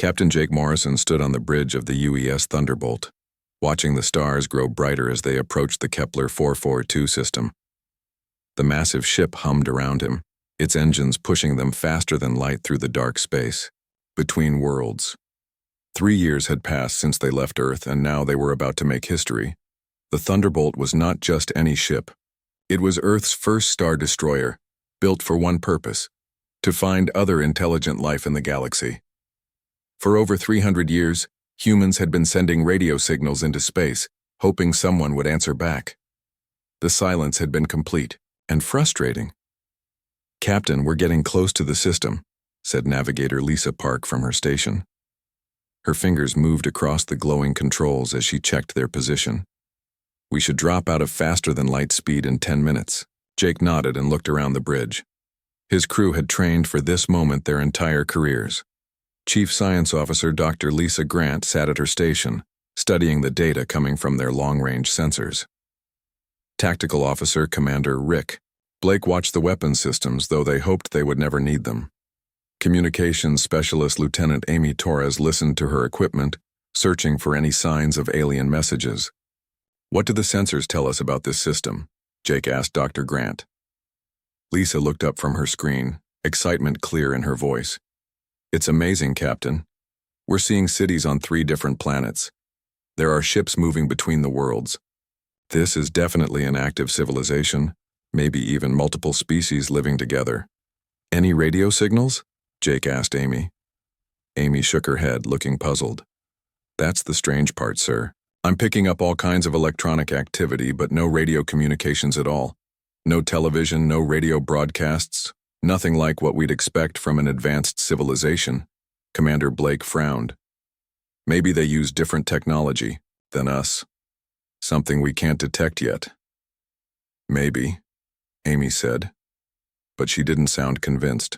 Captain Jake Morrison stood on the bridge of the UES Thunderbolt, watching the stars grow brighter as they approached the Kepler 442 system. The massive ship hummed around him, its engines pushing them faster than light through the dark space, between worlds. 3 years had passed since they left Earth, and now they were about to make history. The Thunderbolt was not just any ship. It was Earth's first star destroyer, built for one purpose: to find other intelligent life in the galaxy. For over 300 years, humans had been sending radio signals into space, hoping someone would answer back. The silence had been complete and frustrating. "Captain, we're getting close to the system," said Navigator Lisa Park from her station. Her fingers moved across the glowing controls as she checked their position. "We should drop out of faster-than-light speed in 10 minutes. Jake nodded and looked around the bridge. His crew had trained for this moment their entire careers. Chief Science Officer Dr. Lisa Grant sat at her station, studying the data coming from their long-range sensors. Tactical Officer Commander Rick Blake watched the weapons systems, though they hoped they would never need them. Communications Specialist Lieutenant Amy Torres listened to her equipment, searching for any signs of alien messages. "What do the sensors tell us about this system?" Jake asked Dr. Grant. Lisa looked up from her screen, excitement clear in her voice. "It's amazing, Captain. We're seeing cities on 3 different planets. There are ships moving between the worlds. This is definitely an active civilization, maybe even multiple species living together." "Any radio signals?" Jake asked Amy. Amy shook her head, looking puzzled. "That's the strange part, sir. I'm picking up all kinds of electronic activity, but no radio communications at all. No television, no radio broadcasts. Nothing like what we'd expect from an advanced civilization." Commander Blake frowned. "Maybe they use different technology than us. Something we can't detect yet." "Maybe," Amy said, but she didn't sound convinced.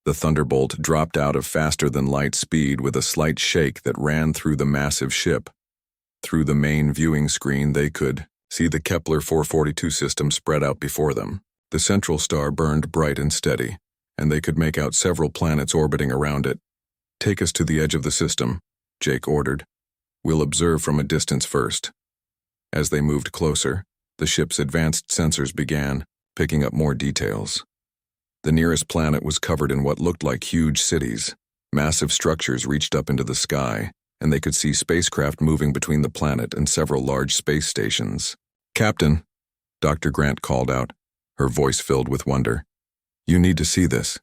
The Thunderbolt dropped out of faster-than-light speed with a slight shake that ran through the massive ship. Through the main viewing screen, they could see the Kepler 442 system spread out before them. The central star burned bright and steady, and they could make out several planets orbiting around it. "Take us to the edge of the system," Jake ordered. "We'll observe from a distance first." As they moved closer, the ship's advanced sensors began, picking up more details. The nearest planet was covered in what looked like huge cities. Massive structures reached up into the sky, and they could see spacecraft moving between the planet and several large space stations. "Captain," Dr. Grant called out, her voice filled with wonder. "You need to see this."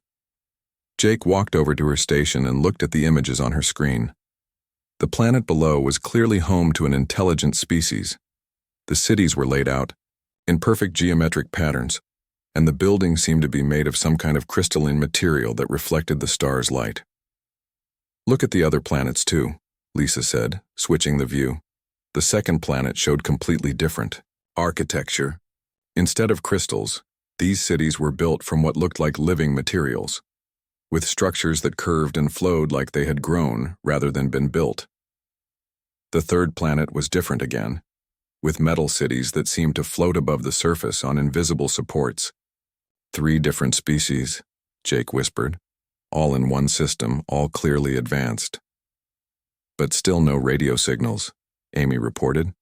Jake walked over to her station and looked at the images on her screen. The planet below was clearly home to an intelligent species. The cities were laid out in perfect geometric patterns, and the buildings seemed to be made of some kind of crystalline material that reflected the star's light. "Look at the other planets too," Lisa said, switching the view. The second planet showed completely different architecture. Instead of crystals, these cities were built from what looked like living materials, with structures that curved and flowed like they had grown rather than been built. The third planet was different again, with metal cities that seemed to float above the surface on invisible supports. 3 different species, Jake whispered, all in one system, all clearly advanced. "But still no radio signals," Amy reported.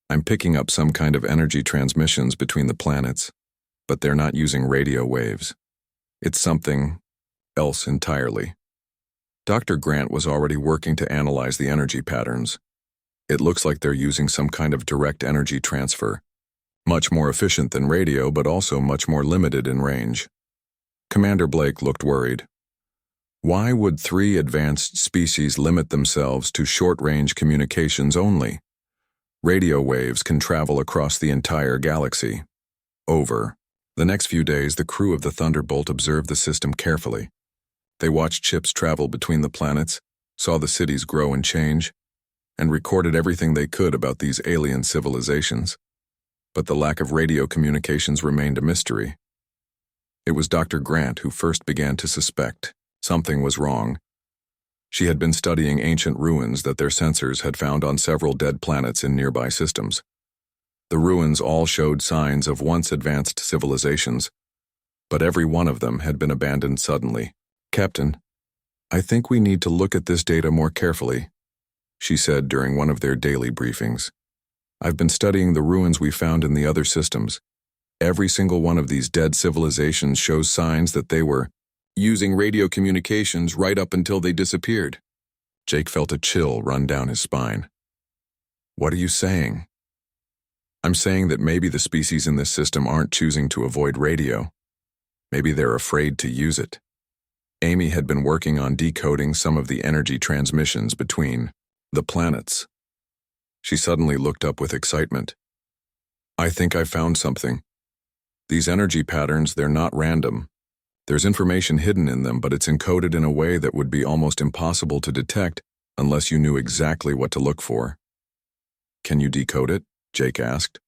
"I'm picking up some kind of energy transmissions between the planets, but they're not using radio waves. It's something else entirely." Dr. Grant was already working to analyze the energy patterns. "It looks like they're using some kind of direct energy transfer. Much more efficient than radio, but also much more limited in range." Commander Blake looked worried. "Why would 3 advanced species limit themselves to short-range communications only? Radio waves can travel across the entire galaxy." Over. The next few days, the crew of the Thunderbolt observed the system carefully. They watched ships travel between the planets, saw the cities grow and change, and recorded everything they could about these alien civilizations. But the lack of radio communications remained a mystery. It was Dr. Grant who first began to suspect something was wrong. She had been studying ancient ruins that their sensors had found on several dead planets in nearby systems. The ruins all showed signs of once advanced civilizations, but every one of them had been abandoned suddenly. "Captain, "I think we need to look at this data more carefully," she said during one of their daily briefings. "I've been studying the ruins we found in the other systems. Every single one of these dead civilizations shows signs that they were using radio communications right up until they disappeared." Jake felt a chill run down his spine. "What are you saying?" "I'm saying that maybe the species in this system aren't choosing to avoid radio. Maybe they're afraid to use it." Amy had been working on decoding some of the energy transmissions between the planets. She suddenly looked up with excitement. "I think I found something. These energy patterns, they're not random. There's information hidden in them, but it's encoded in a way that would be almost impossible to detect unless you knew exactly what to look for." "Can you decode it?" Jake asked.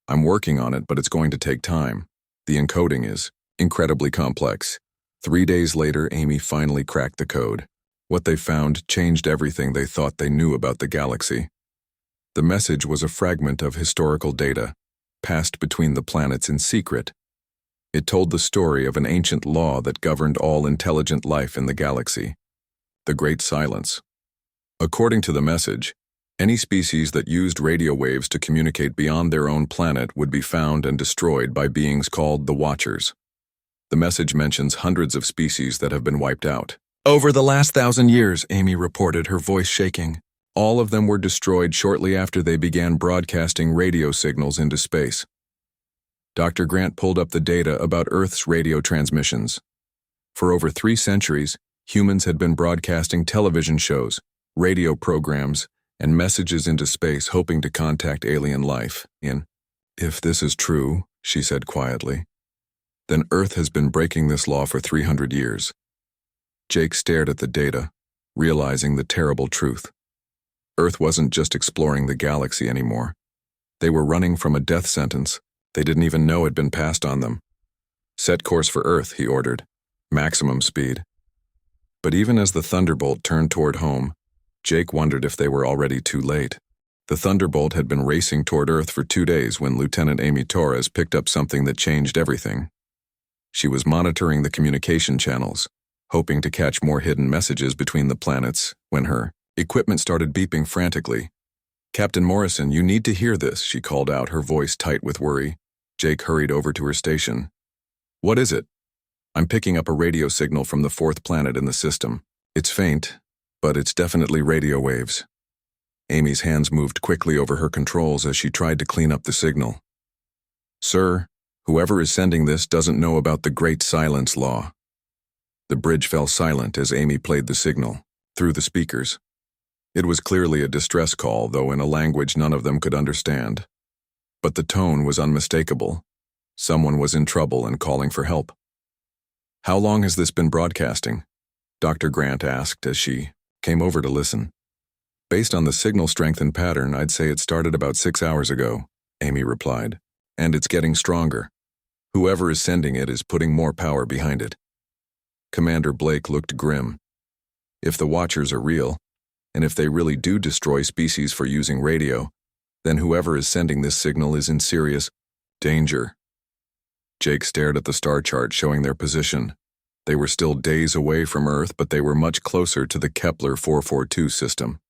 "I'm working on it, but it's going to take time. The encoding is incredibly complex." 3 days later, Amy finally cracked the code. What they found changed everything they thought they knew about the galaxy. The message was a fragment of historical data, passed between the planets in secret. It told the story of an ancient law that governed all intelligent life in the galaxy: the Great Silence. According to the message, any species that used radio waves to communicate beyond their own planet would be found and destroyed by beings called the Watchers. The message mentions hundreds of species that have been wiped out. "Over the last 1,000 years, Amy reported, her voice shaking. All of them were destroyed shortly after they began broadcasting radio signals into space." Dr. Grant pulled up the data about Earth's radio transmissions. For over 3 centuries, humans had been broadcasting television shows, radio programs, and messages into space hoping to contact alien life. "If this is true," she said quietly, "then Earth has been breaking this law for 300 years. Jake stared at the data, realizing the terrible truth. Earth wasn't just exploring the galaxy anymore. They were running from a death sentence they didn't even know had been passed on them. "Set course for Earth," he ordered. "Maximum speed." But even as the Thunderbolt turned toward home, Jake wondered if they were already too late. The Thunderbolt had been racing toward Earth for 2 days when Lieutenant Amy Torres picked up something that changed everything. She was monitoring the communication channels, hoping to catch more hidden messages between the planets, when her equipment started beeping frantically. "Captain Morrison, you need to hear this," she called out, her voice tight with worry. Jake hurried over to her station. "What is it?" "I'm picking up a radio signal from the 4th planet in the system. It's faint, but it's definitely radio waves." Amy's hands moved quickly over her controls as she tried to clean up the signal. "Sir, whoever is sending this doesn't know about the Great Silence Law." The bridge fell silent as Amy played the signal, through the speakers. It was clearly a distress call, though in a language none of them could understand. But the tone was unmistakable. Someone was in trouble and calling for help. "How long has this been broadcasting?" Dr. Grant asked as she came over to listen. "Based on the signal strength and pattern, I'd say it started about 6 hours ago," Amy replied. "And it's getting stronger. Whoever is sending it is putting more power behind it." Commander Blake looked grim. If the Watchers are real, and if they really do destroy species for using radio, then whoever is sending this signal is in serious danger. Jake stared at the star chart showing their position. They were still days away from Earth, but they were much closer to the Kepler 442 system.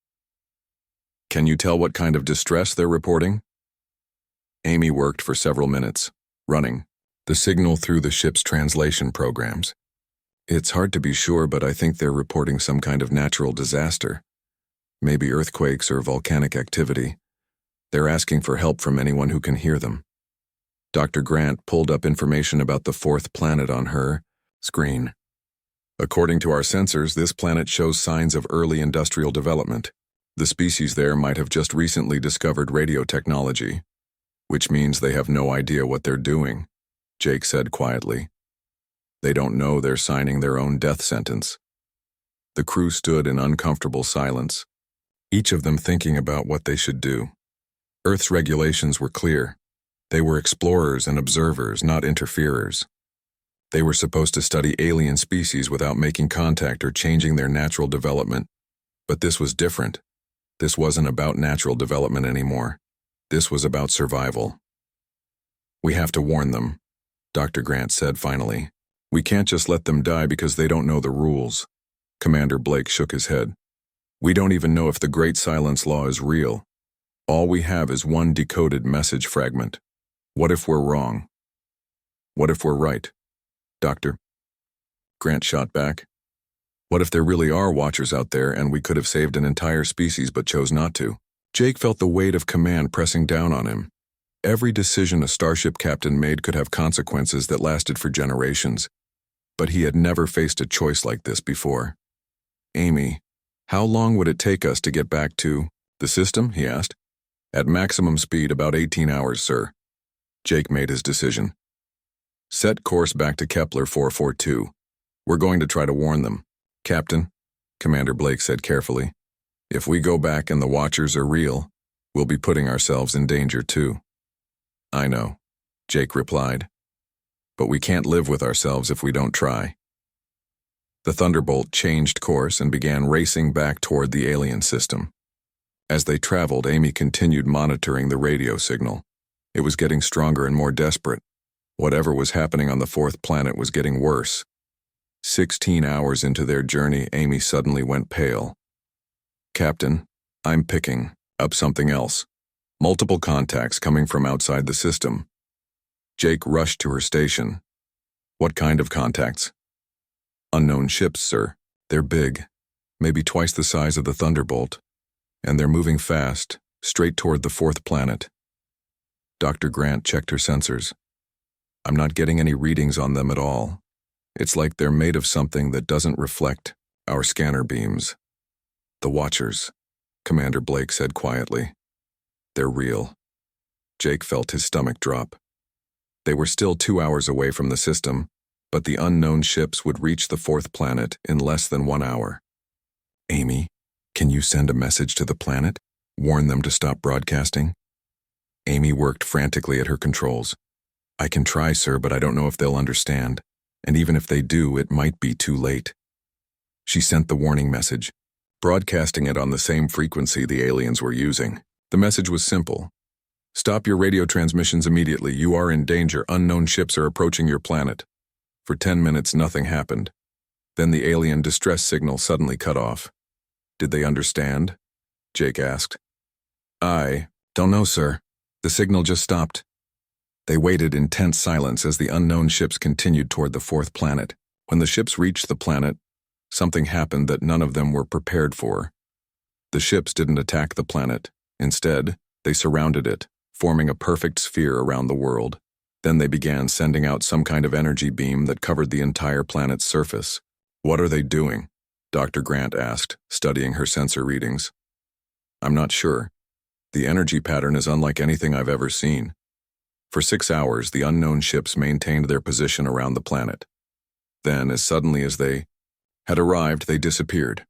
"Can you tell what kind of distress they're reporting?" Amy worked for several minutes, running the signal through the ship's translation programs. "It's hard to be sure, but I think they're reporting some kind of natural disaster. Maybe earthquakes or volcanic activity. They're asking for help from anyone who can hear them." Dr. Grant pulled up information about the 4th planet on her screen. "According to our sensors, this planet shows signs of early industrial development. The species there might have just recently discovered radio technology, which means they have no idea what they're doing," Jake said quietly. "They don't know they're signing their own death sentence." The crew stood in uncomfortable silence, each of them thinking about what they should do. Earth's regulations were clear. They were explorers and observers, not interferers. They were supposed to study alien species without making contact or changing their natural development. But this was different. This wasn't about natural development anymore. This was about survival. "We have to warn them," Dr. Grant said finally. "We can't just let them die because they don't know the rules. Commander Blake shook his head. We don't even know if the Great Silence Law is real. All we have is one decoded message fragment. What if we're wrong? What if we're right? Doctor? Grant shot back. What if there really are watchers out there and we could have saved an entire species but chose not to? Jake felt the weight of command pressing down on him. Every decision a starship captain made could have consequences that lasted for generations, but he had never faced a choice like this before. Amy, how long would it take us to get back to the system? He asked. At maximum speed, about 18 hours, sir. Jake made his decision. Set course back to Kepler 442. We're going to try to warn them. Captain, Commander Blake said carefully, if we go back and the Watchers are real, we'll be putting ourselves in danger too. I know, Jake replied. But we can't live with ourselves if we don't try. The Thunderbolt changed course and began racing back toward the alien system. As they traveled, Amy continued monitoring the radio signal. It was getting stronger and more desperate. Whatever was happening on the fourth planet was getting worse. 16 hours into their journey, Amy suddenly went pale. Captain, I'm picking up something else. Multiple contacts coming from outside the system. Jake rushed to her station. What kind of contacts? Unknown ships, sir. They're big, maybe twice the size of the Thunderbolt, and they're moving fast, straight toward the fourth planet. Dr. Grant checked her sensors. I'm not getting any readings on them at all. It's like they're made of something that doesn't reflect our scanner beams. The Watchers, Commander Blake said quietly. They're real. Jake felt his stomach drop. They were still 2 hours away from the system, but the unknown ships would reach the fourth planet in less than 1 hour. Amy, can you send a message to the planet? Warn them to stop broadcasting? Amy worked frantically at her controls. I can try, sir, but I don't know if they'll understand. And even if they do, it might be too late. She sent the warning message, broadcasting it on the same frequency the aliens were using. The message was simple. Stop your radio transmissions immediately. You are in danger. Unknown ships are approaching your planet. For 10 minutes, nothing happened. Then the alien distress signal suddenly cut off. Did they understand? Jake asked. I don't know, sir. The signal just stopped. They waited in tense silence as the unknown ships continued toward the fourth planet. When the ships reached the planet, something happened that none of them were prepared for. The ships didn't attack the planet. Instead, they surrounded it, forming a perfect sphere around the world. Then they began sending out some kind of energy beam that covered the entire planet's surface. What are they doing? Dr. Grant asked, studying her sensor readings. I'm not sure. The energy pattern is unlike anything I've ever seen. For 6 hours, the unknown ships maintained their position around the planet. Then, as suddenly as they had arrived, they disappeared.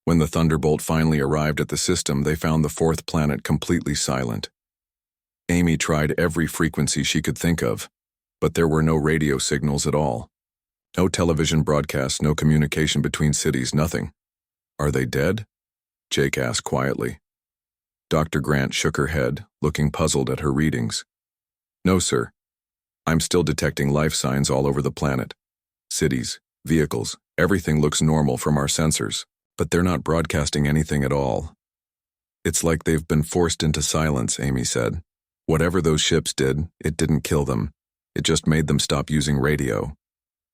When the Thunderbolt finally arrived at the system, they found the fourth planet completely silent. Amy tried every frequency she could think of, but there were no radio signals at all. No television broadcasts, no communication between cities, nothing. Are they dead? Jake asked quietly. Dr. Grant shook her head, looking puzzled at her readings. No, sir. I'm still detecting life signs all over the planet. Cities, vehicles, everything looks normal from our sensors, but they're not broadcasting anything at all. It's like they've been forced into silence, Amy said. Whatever those ships did, it didn't kill them. It just made them stop using radio.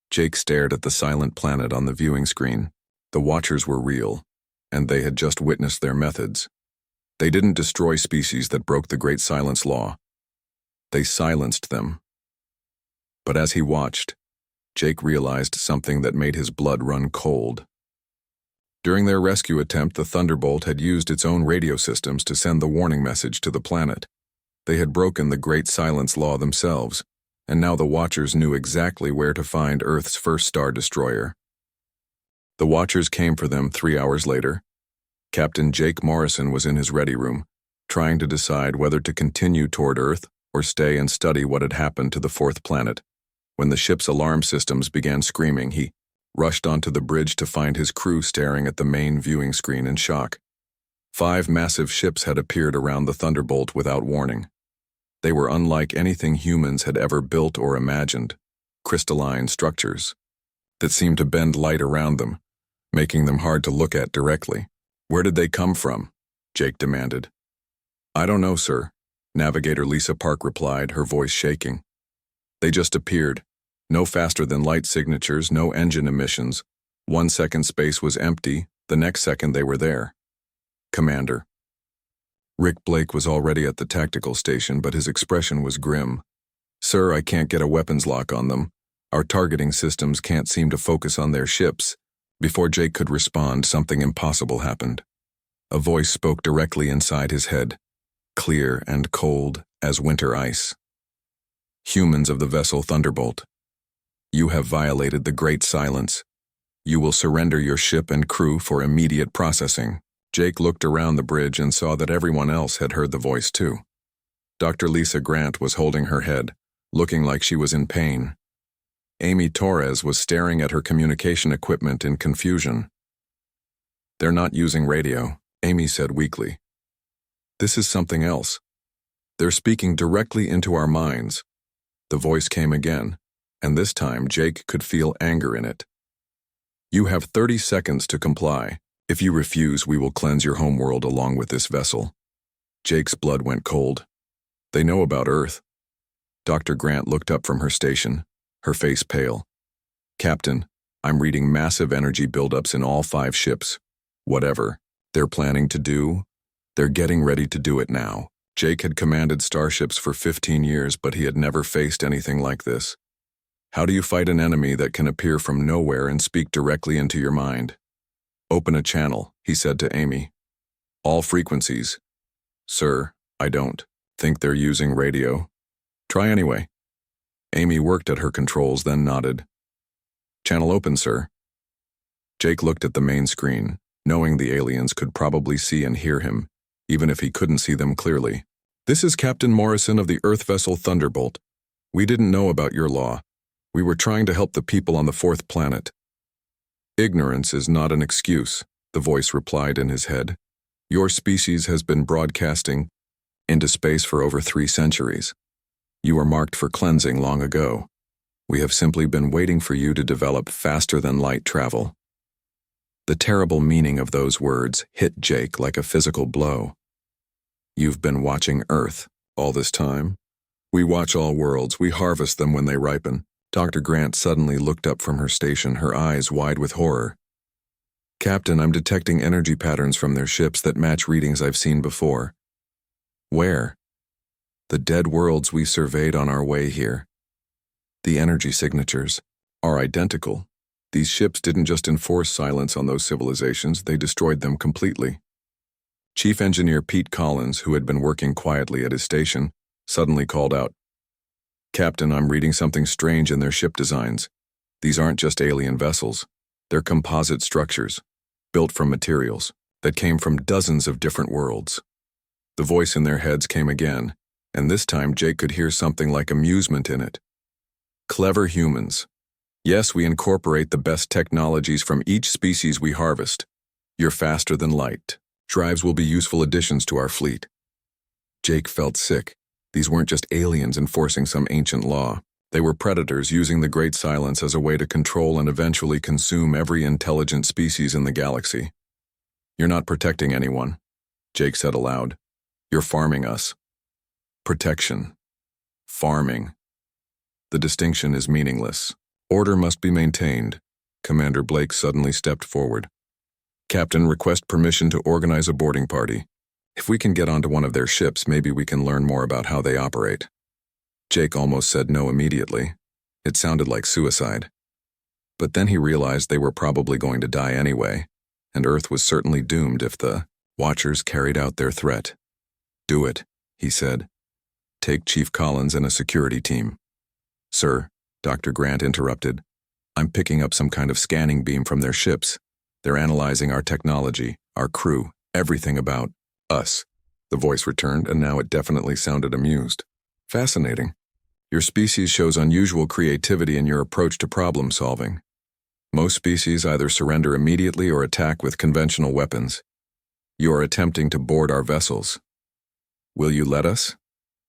Jake stared at the silent planet on the viewing screen. The Watchers were real, and they had just witnessed their methods. They didn't destroy species that broke the Great Silence Law. They silenced them. But as he watched, Jake realized something that made his blood run cold. During their rescue attempt, the Thunderbolt had used its own radio systems to send the warning message to the planet. They had broken the Great Silence Law themselves, and now the Watchers knew exactly where to find Earth's first star destroyer. The Watchers came for them 3 hours later. Captain Jake Morrison was in his ready room, trying to decide whether to continue toward Earth or stay and study what had happened to the fourth planet. When the ship's alarm systems began screaming, he rushed onto the bridge to find his crew staring at the main viewing screen in shock. 5 massive ships had appeared around the Thunderbolt without warning. They were unlike anything humans had ever built or imagined, crystalline structures that seemed to bend light around them, making them hard to look at directly. "Where did they come from?" Jake demanded. "I don't know, sir," Navigator Lisa Park replied, her voice shaking. "They just appeared. No faster than light signatures, no engine emissions. 1 second space was empty, the next second they were there. Commander." Rick Blake was already at the tactical station, but his expression was grim. "Sir, I can't get a weapons lock on them. Our targeting systems can't seem to focus on their ships." Before Jake could respond, something impossible happened. A voice spoke directly inside his head, clear and cold as winter ice. "Humans of the vessel Thunderbolt, you have violated the Great Silence. You will surrender your ship and crew for immediate processing." Jake looked around the bridge and saw that everyone else had heard the voice too. Dr. Lisa Grant was holding her head, looking like she was in pain. Amy Torres was staring at her communication equipment in confusion. "They're not using radio," Amy said weakly. "This is something else. They're speaking directly into our minds." The voice came again, and this time Jake could feel anger in it. "You have 30 seconds to comply. If you refuse, we will cleanse your homeworld along with this vessel." Jake's blood went cold. "They know about Earth." Dr. Grant looked up from her station, her face pale. "Captain, I'm reading massive energy buildups in all 5 ships. Whatever they're planning to do, they're getting ready to do it now." Jake had commanded starships for 15 years, but he had never faced anything like this. How do you fight an enemy that can appear from nowhere and speak directly into your mind? "Open a channel," he said to Amy. "All frequencies." "Sir, I don't think they're using radio." "Try anyway." Amy worked at her controls, then nodded. "Channel open, sir." Jake looked at the main screen, knowing the aliens could probably see and hear him, even if he couldn't see them clearly. "This is Captain Morrison of the Earth vessel Thunderbolt. We didn't know about your law. We were trying to help the people on the 4th planet." "Ignorance is not an excuse," the voice replied in his head. "Your species has been broadcasting into space for over 3 centuries. You were marked for cleansing long ago. We have simply been waiting for you to develop faster-than-light travel." The terrible meaning of those words hit Jake like a physical blow. "You've been watching Earth all this time? We watch all worlds, we harvest them when they ripen." Dr. Grant suddenly looked up from her station, her eyes wide with horror. "Captain, I'm detecting energy patterns from their ships that match readings I've seen before." "Where?" "The dead worlds we surveyed on our way here. The energy signatures are identical. These ships didn't just enforce silence on those civilizations, they destroyed them completely." Chief Engineer Pete Collins, who had been working quietly at his station, suddenly called out, "Captain, I'm reading something strange in their ship designs. These aren't just alien vessels. They're composite structures, built from materials that came from dozens of different worlds." The voice in their heads came again, and this time Jake could hear something like amusement in it. "Clever humans. Yes, we incorporate the best technologies from each species we harvest. You're faster than light. Drives will be useful additions to our fleet." Jake felt sick. These weren't just aliens enforcing some ancient law. They were predators using the Great Silence as a way to control and eventually consume every intelligent species in the galaxy. "You're not protecting anyone," Jake said aloud. "You're farming us." Protection. Farming. The distinction is meaningless. Order must be maintained. Commander Blake suddenly stepped forward. "Captain, request permission to organize a boarding party. If we can get onto one of their ships, maybe we can learn more about how they operate." Jake almost said no immediately. It sounded like suicide. But then he realized they were probably going to die anyway, and Earth was certainly doomed if the Watchers carried out their threat. "Do it," he said. "Take Chief Collins and a security team." "Sir," Dr. Grant interrupted, "I'm picking up some kind of scanning beam from their ships. They're analyzing our technology, our crew, everything about us." The voice returned, and now it definitely sounded amused. "Fascinating. Your species shows unusual creativity in your approach to problem solving. Most species either surrender immediately or attack with conventional weapons. You are attempting to board our vessels. Will you let us?"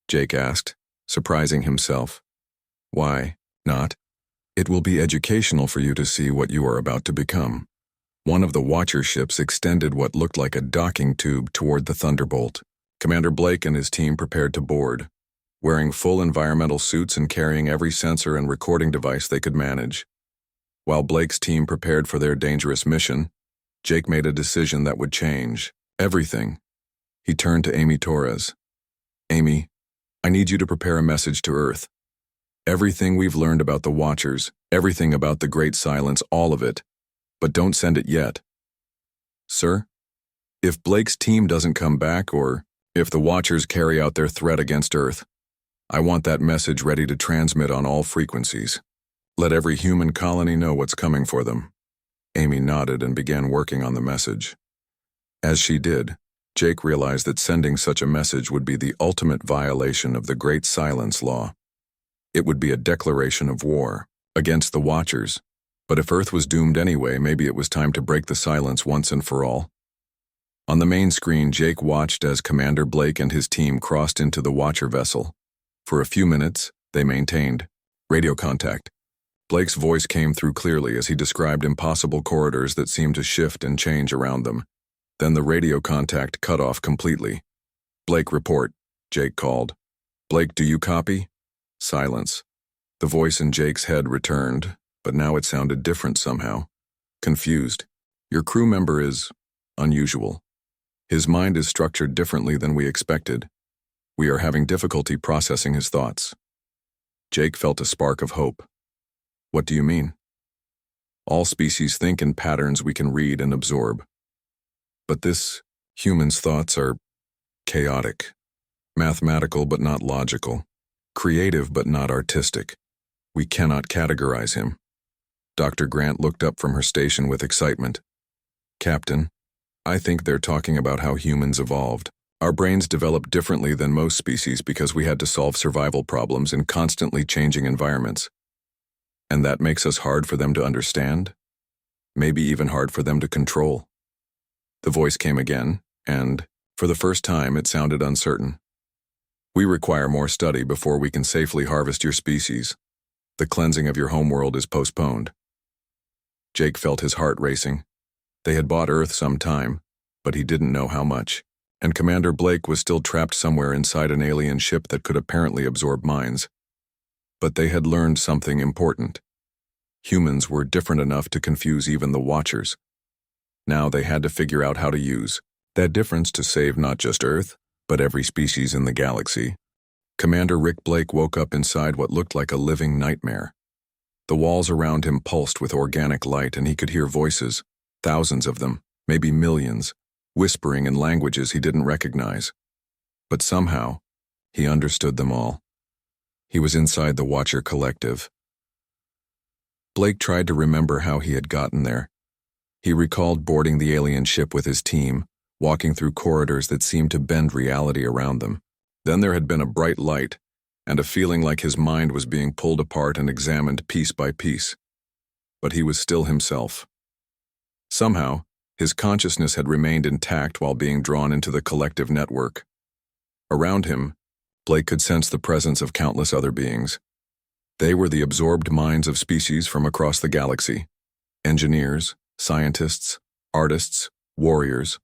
Jake asked, surprising himself. "Why not? It will be educational for you to see what you are about to become. One of the Watcher ships extended what looked like a docking tube toward the Thunderbolt. Commander Blake and his team prepared to board, wearing full environmental suits and carrying every sensor and recording device they could manage. While Blake's team prepared for their dangerous mission, Jake made a decision that would change everything. He turned to Amy Torres. "Amy, I need you to prepare a message to Earth. Everything we've learned about the Watchers, everything about the Great Silence, all of it. But don't send it yet." "Sir? If Blake's team doesn't come back, or if the Watchers carry out their threat against Earth, I want that message ready to transmit on all frequencies. Let every human colony know what's coming for them." Amy nodded and began working on the message. As she did, Jake realized that sending such a message would be the ultimate violation of the Great Silence Law. It would be a declaration of war against the Watchers. But if Earth was doomed anyway, maybe it was time to break the silence once and for all. On the main screen, Jake watched as Commander Blake and his team crossed into the Watcher vessel. For a few minutes, they maintained radio contact. Blake's voice came through clearly as he described impossible corridors that seemed to shift and change around them. Then the radio contact cut off completely. "Blake, report," Jake called. "Blake, do you copy?" Silence. The voice in Jake's head returned, but now it sounded different somehow. Confused. "Your crew member is unusual. His mind is structured differently than we expected. We are having difficulty processing his thoughts." Jake felt a spark of hope. "What do you mean?" "All species think in patterns we can read and absorb. But this human's thoughts are chaotic, mathematical but not logical, creative but not artistic. We cannot categorize him." Dr. Grant looked up from her station with excitement. "Captain, I think they're talking about how humans evolved. Our brains developed differently than most species because we had to solve survival problems in constantly changing environments. And that makes us hard for them to understand, maybe even hard for them to control." The voice came again, and, for the first time, it sounded uncertain. "We require more study before we can safely harvest your species. The cleansing of your homeworld is postponed." Jake felt his heart racing. They had bought Earth some time, but he didn't know how much, and Commander Blake was still trapped somewhere inside an alien ship that could apparently absorb minds. But they had learned something important. Humans were different enough to confuse even the Watchers. Now they had to figure out how to use that difference to save not just Earth, but every species in the galaxy. Commander Rick Blake woke up inside what looked like a living nightmare. The walls around him pulsed with organic light, and he could hear voices, thousands of them, maybe millions, whispering in languages he didn't recognize. But somehow, he understood them all. He was inside the Watcher Collective. Blake tried to remember how he had gotten there. He recalled boarding the alien ship with his team, walking through corridors that seemed to bend reality around them. Then there had been a bright light, and a feeling like his mind was being pulled apart and examined piece by piece. But he was still himself. Somehow, his consciousness had remained intact while being drawn into the collective network. Around him, Blake could sense the presence of countless other beings. They were the absorbed minds of species from across the galaxy. Engineers, scientists, artists, warriors,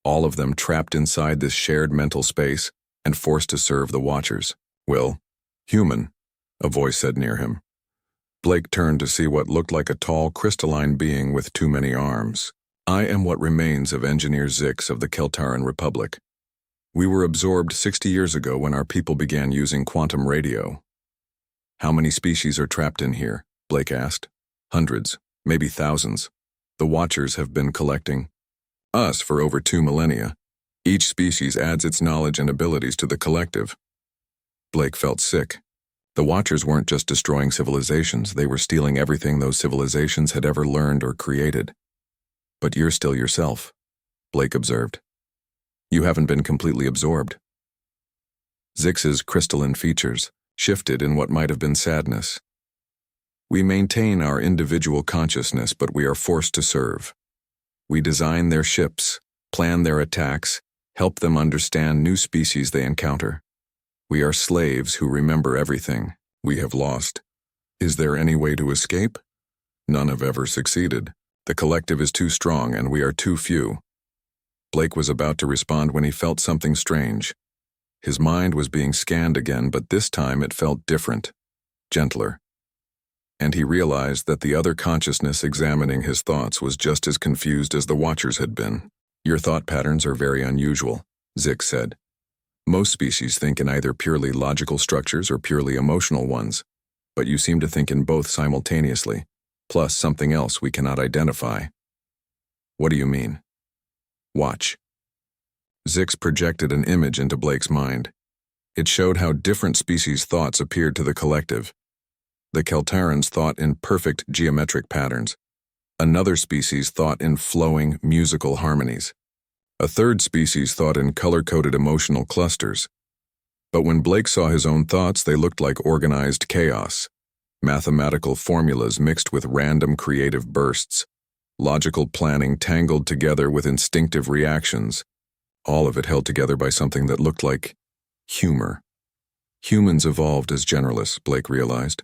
all of them trapped inside this shared mental space and forced to serve the Watchers. "Will, human," a voice said near him. Blake turned to see what looked like a tall, crystalline being with too many arms. "I am what remains of Engineer Zix of the Keltaran Republic. We were absorbed 60 years ago when our people began using quantum radio." "How many species are trapped in here?" Blake asked. "Hundreds, maybe thousands. The Watchers have been collecting us for over 2 millennia. Each species adds its knowledge and abilities to the collective." Blake felt sick. The Watchers weren't just destroying civilizations, they were stealing everything those civilizations had ever learned or created. "But you're still yourself," Blake observed. "You haven't been completely absorbed." Zix's crystalline features shifted in what might have been sadness. "We maintain our individual consciousness, but we are forced to serve. We design their ships, plan their attacks, help them understand new species they encounter. We are slaves who remember everything we have lost. Is there any way to escape? None have ever succeeded." The collective is too strong and we are too few. Blake was about to respond when he felt something strange. His mind was being scanned again, but this time it felt different, gentler. And he realized that the other consciousness examining his thoughts was just as confused as the Watchers had been. Your thought patterns are very unusual, Zix said. Most species think in either purely logical structures or purely emotional ones, but you seem to think in both simultaneously, plus something else we cannot identify. What do you mean? Watch. Zix projected an image into Blake's mind. It showed how different species' thoughts appeared to the collective. The Keltarans thought in perfect geometric patterns. Another species thought in flowing, musical harmonies. A third species thought in color-coded emotional clusters. But when Blake saw his own thoughts, they looked like organized chaos. Mathematical formulas mixed with random creative bursts. Logical planning tangled together with instinctive reactions. All of it held together by something that looked like humor. Humans evolved as generalists, Blake realized.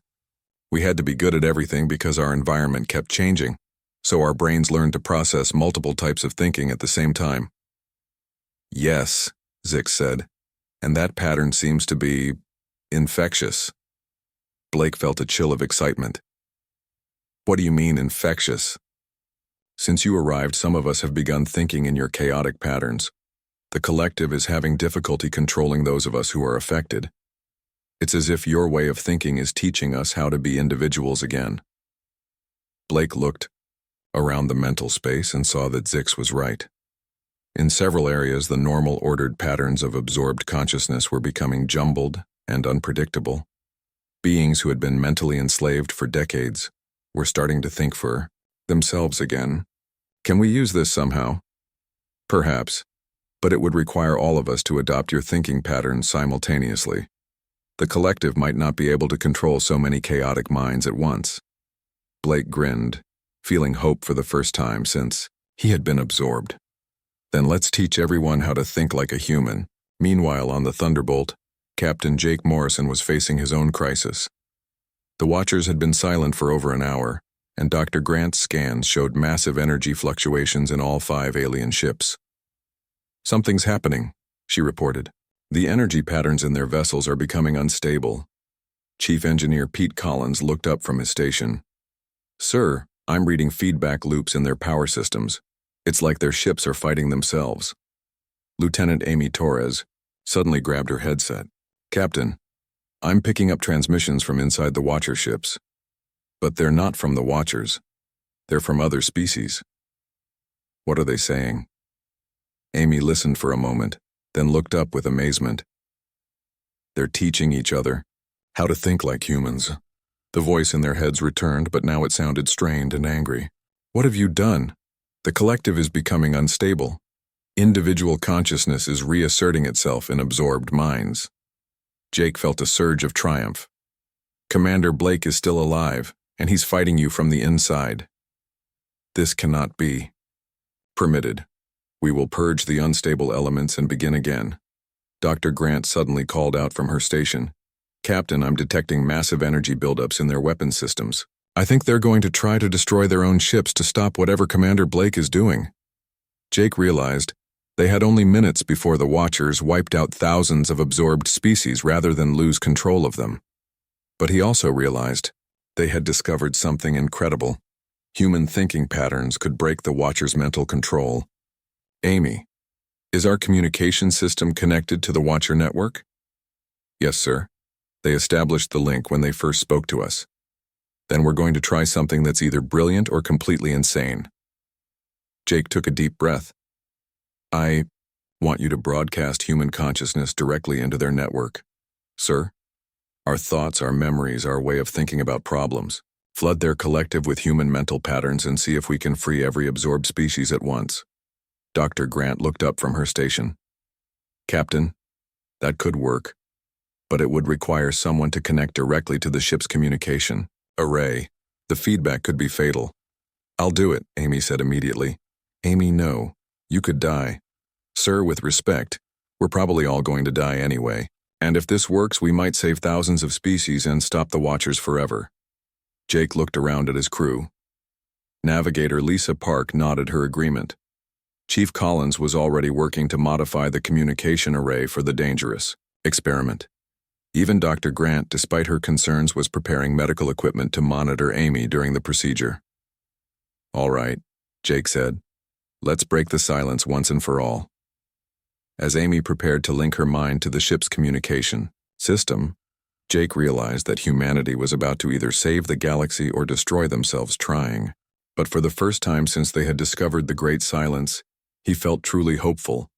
We had to be good at everything because our environment kept changing, so our brains learned to process multiple types of thinking at the same time. Yes, Zix said, and that pattern seems to be infectious. Blake felt a chill of excitement. What do you mean, infectious? Since you arrived, some of us have begun thinking in your chaotic patterns. The collective is having difficulty controlling those of us who are affected. It's as if your way of thinking is teaching us how to be individuals again. Blake looked around the mental space and saw that Zix was right. In several areas, the normal ordered patterns of absorbed consciousness were becoming jumbled and unpredictable. Beings who had been mentally enslaved for decades were starting to think for themselves again. Can we use this somehow? Perhaps, but it would require all of us to adopt your thinking patterns simultaneously. The collective might not be able to control so many chaotic minds at once. Blake grinned, feeling hope for the first time since he had been absorbed. Then let's teach everyone how to think like a human. Meanwhile, on the Thunderbolt, Captain Jake Morrison was facing his own crisis. The Watchers had been silent for over an hour, and Dr. Grant's scans showed massive energy fluctuations in all 5 alien ships. Something's happening, she reported. The energy patterns in their vessels are becoming unstable. Chief Engineer Pete Collins looked up from his station. Sir, I'm reading feedback loops in their power systems. It's like their ships are fighting themselves. Lieutenant Amy Torres suddenly grabbed her headset. Captain, I'm picking up transmissions from inside the Watcher ships. But they're not from the Watchers. They're from other species. What are they saying? Amy listened for a moment, then looked up with amazement. They're teaching each other how to think like humans. The voice in their heads returned, but now it sounded strained and angry. What have you done? The collective is becoming unstable. Individual consciousness is reasserting itself in absorbed minds. Jake felt a surge of triumph. Commander Blake is still alive, and he's fighting you from the inside. This cannot be permitted. We will purge the unstable elements and begin again. Dr. Grant suddenly called out from her station. Captain, I'm detecting massive energy buildups in their weapon systems. I think they're going to try to destroy their own ships to stop whatever Commander Blake is doing. Jake realized they had only minutes before the Watchers wiped out thousands of absorbed species rather than lose control of them. But he also realized they had discovered something incredible. Human thinking patterns could break the Watchers' mental control. Amy, is our communication system connected to the Watcher network? Yes, sir. They established the link when they first spoke to us. Then we're going to try something that's either brilliant or completely insane. Jake took a deep breath. I want you to broadcast human consciousness directly into their network. Sir, our thoughts, our memories, our way of thinking about problems. Flood their collective with human mental patterns and see if we can free every absorbed species at once. Dr. Grant looked up from her station. Captain, that could work, but it would require someone to connect directly to the ship's communication array. The feedback could be fatal. I'll do it, Amy said immediately. Amy, no. You could die. Sir, with respect, we're probably all going to die anyway, and if this works, we might save thousands of species and stop the Watchers forever. Jake looked around at his crew. Navigator Lisa Park nodded her agreement. Chief Collins was already working to modify the communication array for the dangerous experiment. Even Dr. Grant, despite her concerns, was preparing medical equipment to monitor Amy during the procedure. "All right," Jake said. "Let's break the silence once and for all." As Amy prepared to link her mind to the ship's communication system, Jake realized that humanity was about to either save the galaxy or destroy themselves trying. But for the first time since they had discovered the Great Silence, he felt truly hopeful.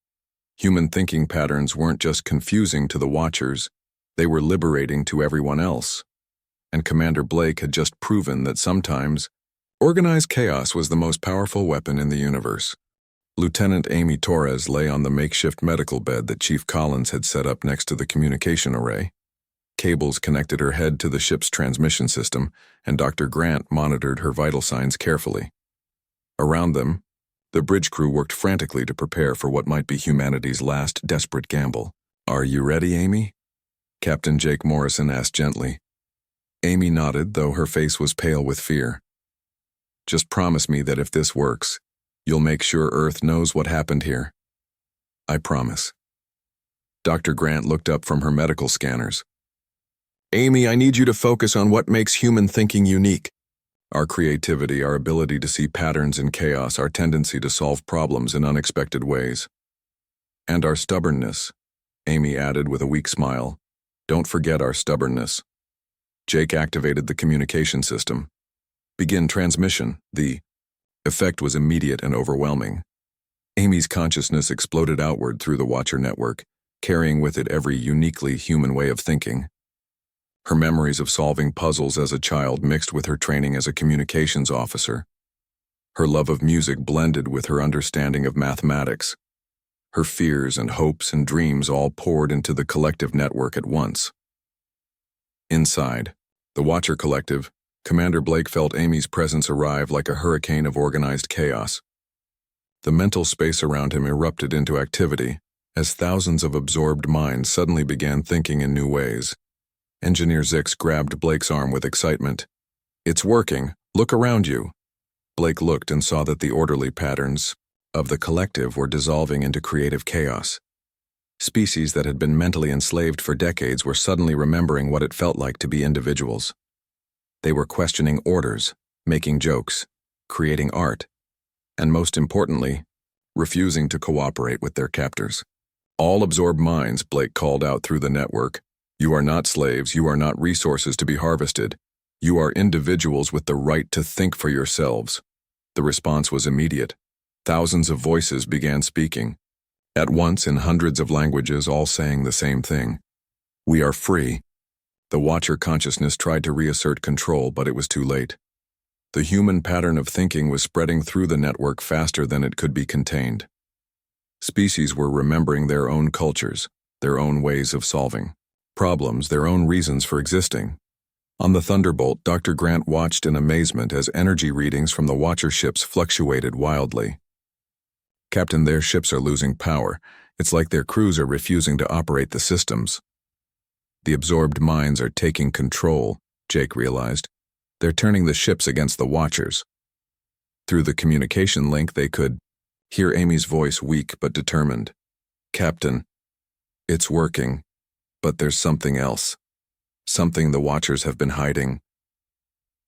Human thinking patterns weren't just confusing to the Watchers, they were liberating to everyone else. And Commander Blake had just proven that sometimes organized chaos was the most powerful weapon in the universe. Lieutenant Amy Torres lay on the makeshift medical bed that Chief Collins had set up next to the communication array. Cables connected her head to the ship's transmission system, and Dr. Grant monitored her vital signs carefully. Around them, the bridge crew worked frantically to prepare for what might be humanity's last desperate gamble. "Are you ready, Amy?" Captain Jake Morrison asked gently. Amy nodded, though her face was pale with fear. "Just promise me that if this works, you'll make sure Earth knows what happened here." "I promise." Dr. Grant looked up from her medical scanners. "Amy, I need you to focus on what makes human thinking unique. Our creativity, our ability to see patterns in chaos, our tendency to solve problems in unexpected ways. And our stubbornness," Amy added with a weak smile. "Don't forget our stubbornness." Jake activated the communication system. "Begin transmission." The effect was immediate and overwhelming. Amy's consciousness exploded outward through the Watcher network, carrying with it every uniquely human way of thinking. Her memories of solving puzzles as a child mixed with her training as a communications officer. Her love of music blended with her understanding of mathematics. Her fears and hopes and dreams all poured into the collective network at once. Inside the Watcher Collective, Commander Blake felt Amy's presence arrive like a hurricane of organized chaos. The mental space around him erupted into activity as thousands of absorbed minds suddenly began thinking in new ways. Engineer Zix grabbed Blake's arm with excitement. "It's working. Look around you." Blake looked and saw that the orderly patterns of the collective were dissolving into creative chaos. Species that had been mentally enslaved for decades were suddenly remembering what it felt like to be individuals. They were questioning orders, making jokes, creating art, and most importantly, refusing to cooperate with their captors. "All absorbed minds," Blake called out through the network. "You are not slaves, you are not resources to be harvested. You are individuals with the right to think for yourselves." The response was immediate. Thousands of voices began speaking, at once in hundreds of languages, all saying the same thing. "We are free." The Watcher consciousness tried to reassert control, but it was too late. The human pattern of thinking was spreading through the network faster than it could be contained. Species were remembering their own cultures, their own ways of solving problems, their own reasons for existing. On the Thunderbolt, Dr. Grant watched in amazement as energy readings from the Watcher ships fluctuated wildly. "Captain, their ships are losing power. It's like their crews are refusing to operate the systems." "The absorbed minds are taking control," Jake realized. "They're turning the ships against the Watchers." Through the communication link, they could hear Amy's voice, weak but determined. "Captain, it's working. But there's something else. Something the Watchers have been hiding."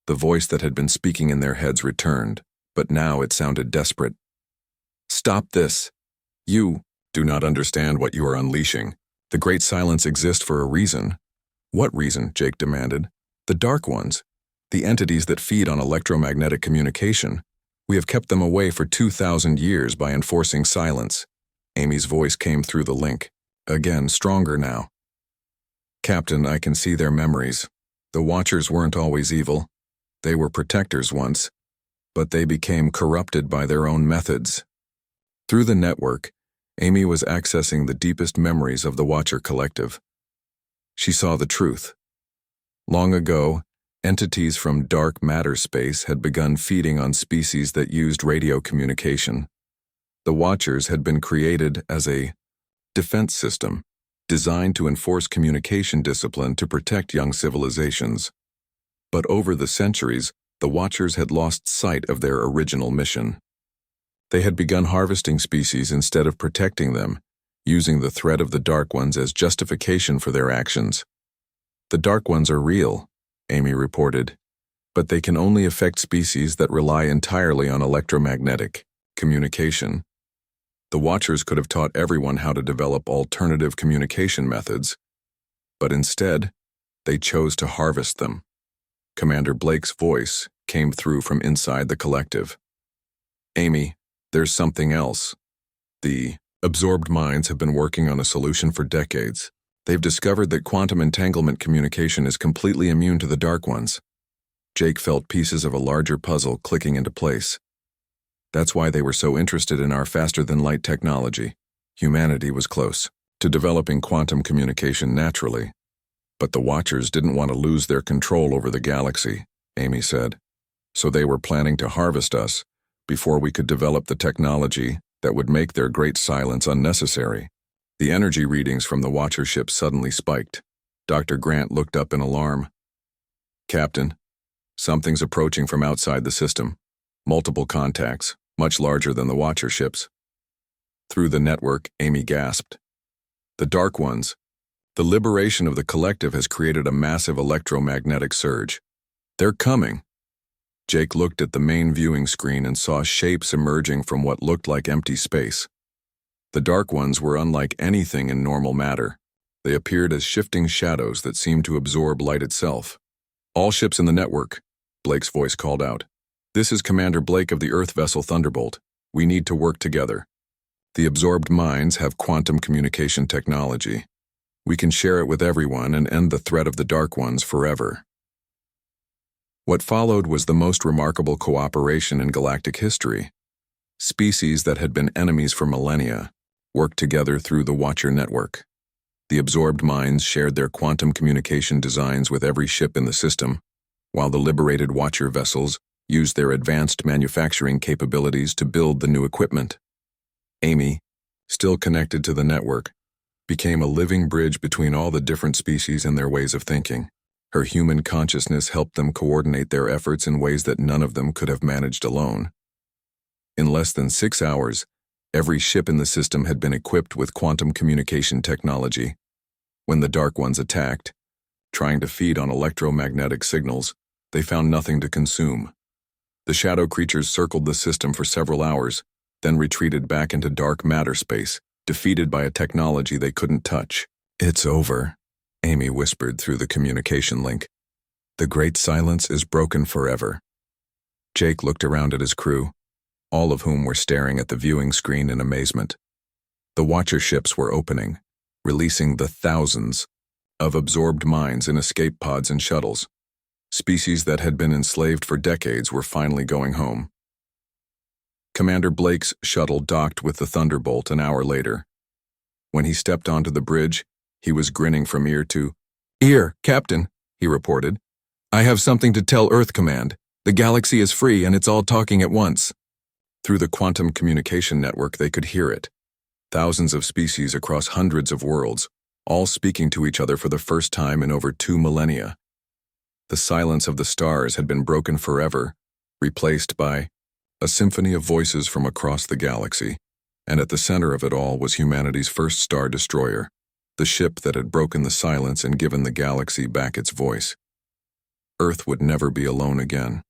The voice that had been speaking in their heads returned, but now it sounded desperate. "Stop this. You do not understand what you are unleashing. The Great Silence exists for a reason." "What reason?" Jake demanded. "The Dark Ones. The entities that feed on electromagnetic communication. We have kept them away for 2,000 years by enforcing silence." Amy's voice came through the link, again stronger now. "Captain, I can see their memories. The Watchers weren't always evil. They were protectors once, but they became corrupted by their own methods." Through the network, Amy was accessing the deepest memories of the Watcher Collective. She saw the truth. Long ago, entities from dark matter space had begun feeding on species that used radio communication. The Watchers had been created as a defense system, designed to enforce communication discipline to protect young civilizations. But over the centuries, the Watchers had lost sight of their original mission. They had begun harvesting species instead of protecting them, using the threat of the Dark Ones as justification for their actions. The Dark Ones are real, Amy reported, but they can only affect species that rely entirely on electromagnetic communication. The Watchers could have taught everyone how to develop alternative communication methods, but instead, they chose to harvest them. Commander Blake's voice came through from inside the collective. Amy, there's something else. The absorbed minds have been working on a solution for decades. They've discovered that quantum entanglement communication is completely immune to the Dark Ones. Jake felt pieces of a larger puzzle clicking into place. That's why they were so interested in our faster-than-light technology. Humanity was close to developing quantum communication naturally. But the Watchers didn't want to lose their control over the galaxy, Amy said. So they were planning to harvest us before we could develop the technology that would make their great silence unnecessary. The energy readings from the Watcher ship suddenly spiked. Dr. Grant looked up in alarm. Captain, something's approaching from outside the system. Multiple contacts, much larger than the Watcher ships. Through the network, Amy gasped. The Dark Ones. The liberation of the collective has created a massive electromagnetic surge. They're coming. Jake looked at the main viewing screen and saw shapes emerging from what looked like empty space. The Dark Ones were unlike anything in normal matter. They appeared as shifting shadows that seemed to absorb light itself. All ships in the network, Blake's voice called out. This is Commander Blake of the Earth vessel Thunderbolt. We need to work together. The absorbed minds have quantum communication technology. We can share it with everyone and end the threat of the Dark Ones forever. What followed was the most remarkable cooperation in galactic history. Species that had been enemies for millennia worked together through the Watcher network. The absorbed minds shared their quantum communication designs with every ship in the system, while the liberated Watcher vessels used their advanced manufacturing capabilities to build the new equipment. Amy, still connected to the network, became a living bridge between all the different species and their ways of thinking. Her human consciousness helped them coordinate their efforts in ways that none of them could have managed alone. In less than 6 hours, every ship in the system had been equipped with quantum communication technology. When the Dark Ones attacked, trying to feed on electromagnetic signals, they found nothing to consume. The shadow creatures circled the system for several hours, then retreated back into dark matter space, defeated by a technology they couldn't touch. It's over, Amy whispered through the communication link. The great silence is broken forever. Jake looked around at his crew, all of whom were staring at the viewing screen in amazement. The Watcher ships were opening, releasing the thousands of absorbed minds in escape pods and shuttles. Species that had been enslaved for decades were finally going home. Commander Blake's shuttle docked with the Thunderbolt an hour later. When he stepped onto the bridge, he was grinning from ear to ear. Captain, he reported. I have something to tell Earth Command. The galaxy is free and it's all talking at once. Through the quantum communication network, they could hear it. Thousands of species across hundreds of worlds, all speaking to each other for the first time in over 2 millennia. The silence of the stars had been broken forever, replaced by a symphony of voices from across the galaxy, and at the center of it all was humanity's first star destroyer, the ship that had broken the silence and given the galaxy back its voice. Earth would never be alone again.